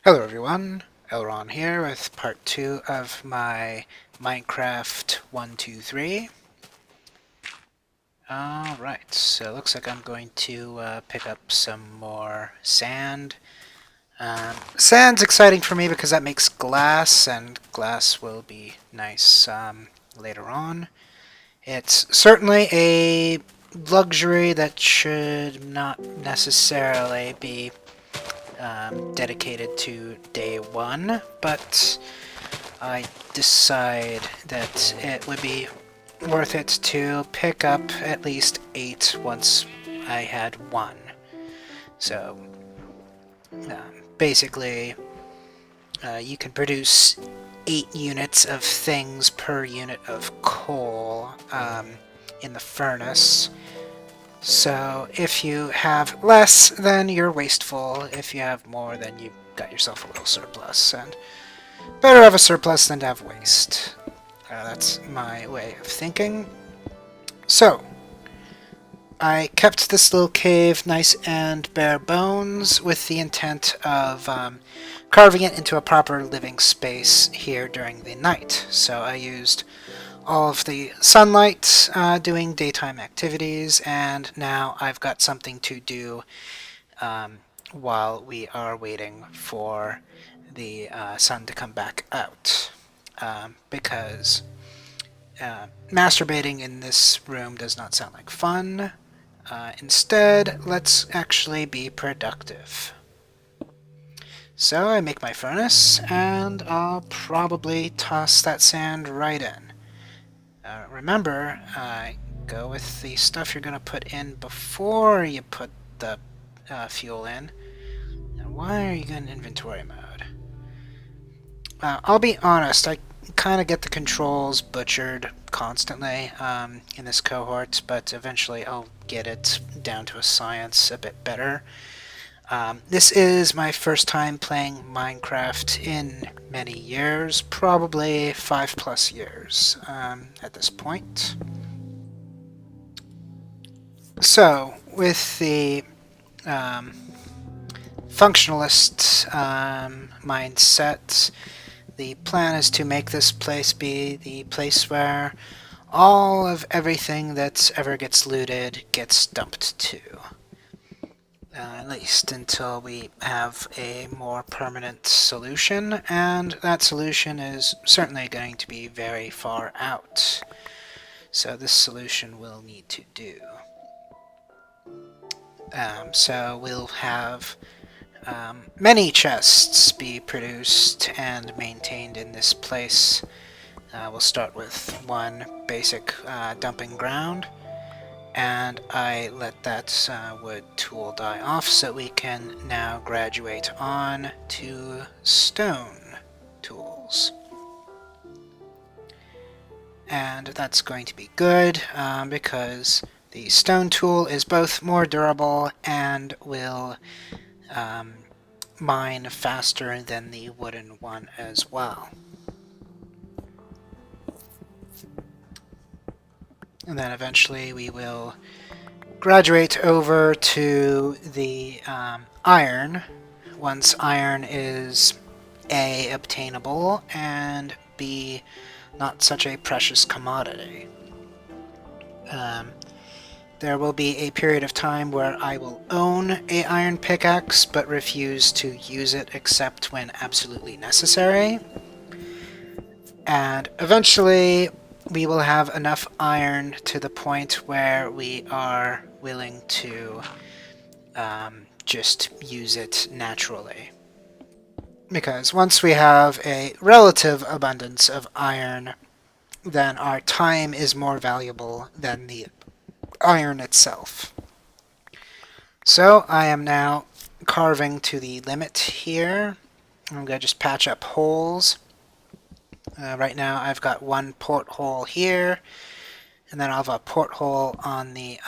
Hello everyone, LRon here with part 2 of my Minecraft 123. Alright, so it looks like I'm going to pick up some more sand. Sand's exciting for me because that makes glass, and glass will be nice later on. It's certainly a luxury that should not necessarily be dedicated to day one, but I decide that it would be worth it to pick up at least 8 once I had 1. So basically, you can produce 8 units of things per unit of coal in the furnace. So if you have less, then you're wasteful. If you have more, then you got yourself a little surplus. And better have a surplus than to have waste. That's my way of thinking. So, I kept this little cave nice and bare bones with the intent of carving it into a proper living space here during the night. So I used all of the sunlight doing daytime activities, and now I've got something to do while we are waiting for the sun to come back out. Because masturbating in this room does not sound like fun. Instead, let's actually be productive. So I make my furnace, and I'll probably toss that sand right in. Remember, go with the stuff you're going to put in before you put the fuel in. Now, why are you in inventory mode? I'll be honest, I kind of get the controls butchered constantly in this cohort, but eventually I'll get it down to a science a bit better. This is my first time playing Minecraft in many years, probably 5+ years at this point. So, with the functionalist mindset, the plan is to make this place be the place where all of everything that ever gets looted gets dumped to. At least until we have a more permanent solution, and that solution is certainly going to be very far out. So this solution will need to do. So we'll have many chests be produced and maintained in this place. We'll start with one basic dumping ground, and I let that wood tool die off so we can now graduate on to stone tools. And that's going to be good because the stone tool is both more durable and will mine faster than the wooden one as well. And then eventually we will graduate over to the iron once iron is A, obtainable, and B, not such a precious commodity. There will be a period of time where I will own a iron pickaxe but refuse to use it except when absolutely necessary. And eventually we will have enough iron to the point where we are willing to just use it naturally. Because once we have a relative abundance of iron, then our time is more valuable than the iron itself. So I am now carving to the limit here. I'm going to just patch up holes. Right now I've got one porthole here, and then I'll have a porthole on the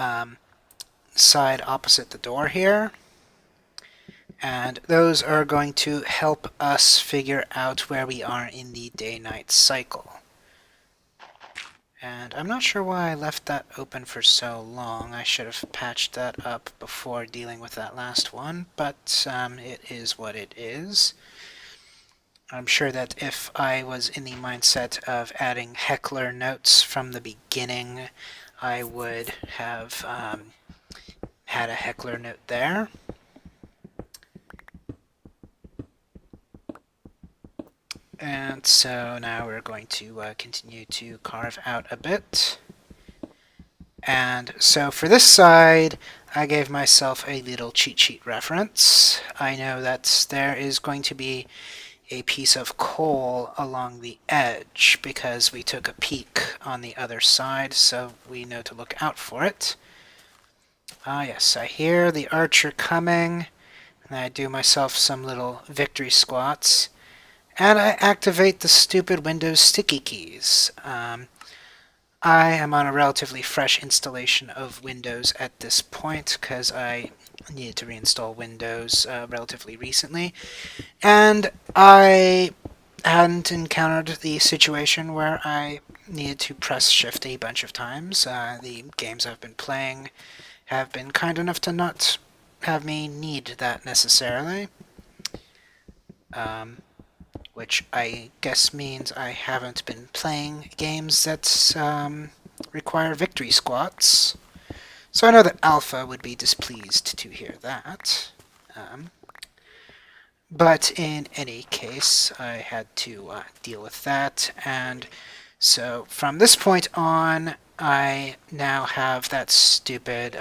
side opposite the door here. And those are going to help us figure out where we are in the day-night cycle. And I'm not sure why I left that open for so long. I should have patched that up before dealing with that last one, but it is what it is. I'm sure that if I was in the mindset of adding heckler notes from the beginning, I would have had a heckler note there. And so now we're going to continue to carve out a bit. And so for this side, I gave myself a little cheat sheet reference. I know that there is going to be a piece of coal along the edge because we took a peek on the other side, so we know to look out for it. Ah yes, I hear the archer coming, and I do myself some little victory squats, and I activate the stupid Windows sticky keys. I am on a relatively fresh installation of Windows at this point because I needed to reinstall Windows relatively recently, and I hadn't encountered the situation where I needed to press shift a bunch of times. The games I've been playing have been kind enough to not have me need that necessarily, which I guess means I haven't been playing games that require victory squats. So I know that Alpha would be displeased to hear that. But in any case, I had to deal with that, and so from this point on, I now have that stupid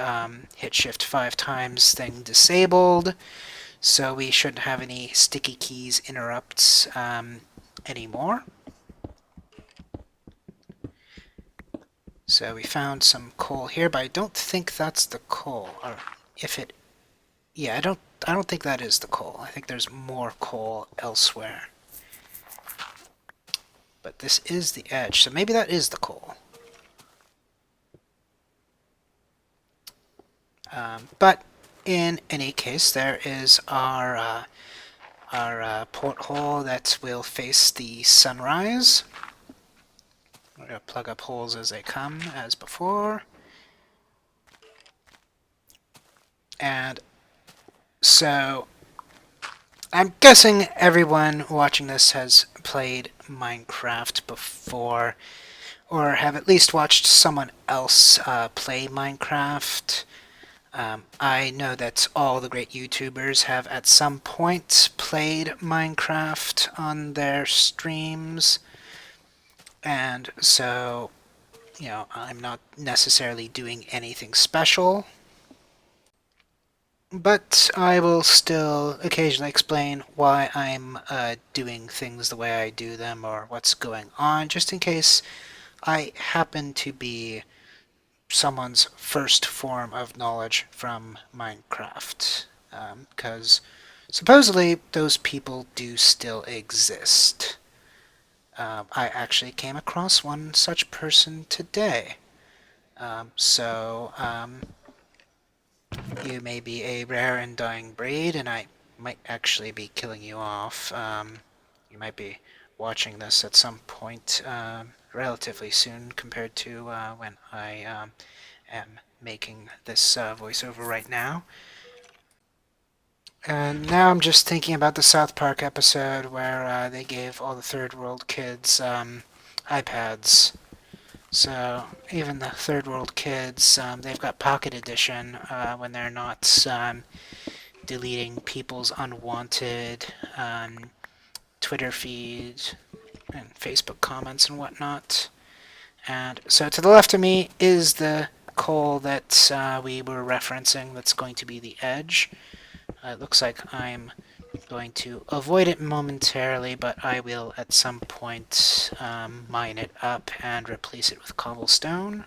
hit shift 5 times thing disabled, so we shouldn't have any sticky keys interrupts anymore. So we found some coal here, but I don't think that's the coal. Or if it, yeah, I don't think that is the coal. I think there's more coal elsewhere. But this is the edge, so maybe that is the coal. But in any case, there is our porthole that will face the sunrise. We're going to plug up holes as they come, as before. And so I'm guessing everyone watching this has played Minecraft before, or have at least watched someone else play Minecraft. I know that all the great YouTubers have at some point played Minecraft on their streams, and so, you know, I'm not necessarily doing anything special, but I will still occasionally explain why I'm doing things the way I do them or what's going on, just in case I happen to be someone's first form of knowledge from Minecraft, because supposedly those people do still exist. I actually came across one such person today. You may be a rare and dying breed, and I might actually be killing you off. You might be watching this at some point relatively soon compared to when I am making this voiceover right now. And now I'm just thinking about the South Park episode where they gave all the third world kids iPads. So even the third world kids, they've got Pocket Edition when they're not deleting people's unwanted Twitter feeds and Facebook comments and whatnot. And so to the left of me is the coal that we were referencing that's going to be the edge. It looks like I'm going to avoid it momentarily, but I will at some point mine it up and replace it with cobblestone.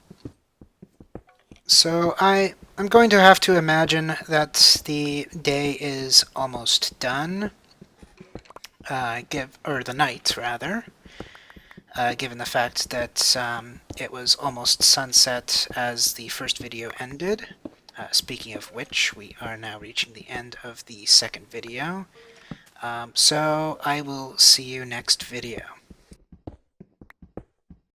So I'm going to have to imagine that the day is almost done, or the night rather, given the fact that it was almost sunset as the first video ended. Speaking of which, we are now reaching the end of the second video. So I will see you next video.